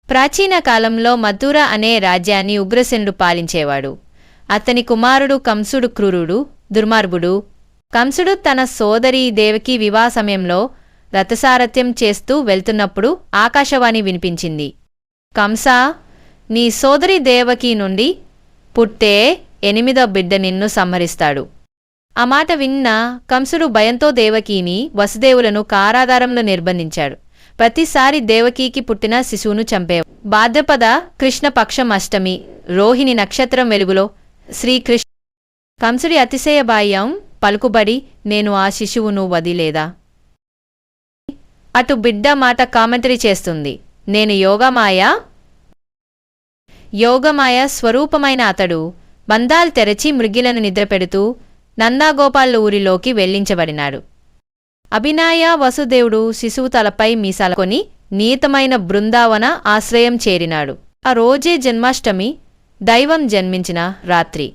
ప్రాచీన కాలంలో మథుర అనే రాజ్యాన్ని ఉగ్రసేనుడు పాలించేవాడు. అతని కుమారుడు కంసుడు క్రూరుడు, దుర్మార్గుడు. కంసుడు తన సోదరి దేవకి వివాహ సమయంలో రథసారథ్యం చేస్తూ వెళ్తున్నప్పుడు ఆకాశవాణి వినిపించింది. కంసా, నీ సోదరి దేవకి నుండి పుట్టే 8వ బిడ్డ నిన్ను సంహరిస్తాడు. ఆ మాట విన్న కంసుడు భయంతో దేవకీని, వసుదేవులను కారాగారంలో నిర్బంధించాడు. ప్రతిసారి దేవకీకి పుట్టిన శిశువును చంపేవాడు. భాద్రపద కృష్ణపక్షం అష్టమి రోహిణి నక్షత్రం వెలుగులో శ్రీకృష్ణ కంసుడి అతిశయ బాహ్యం పలుకుబడి, నేను ఆ శిశువును వదిలేదా? అటు బిడ్డ మాట కామెంటరీ చేస్తుంది. నేను యోగమాయ స్వరూపమైన అతడు బంధాలు తెరచి మృగిలను నిద్రపెడుతూ నందాగోపాల ఊరిలోకి వెళ్లించబడినాడు. అభినయ వసుదేవుడు శిశువు తలపై మీసాలకొని నీతమైన బృందావన ఆశ్రయం చేరినాడు. ఆ రోజే జన్మాష్టమి, దైవం జన్మించిన రాత్రి.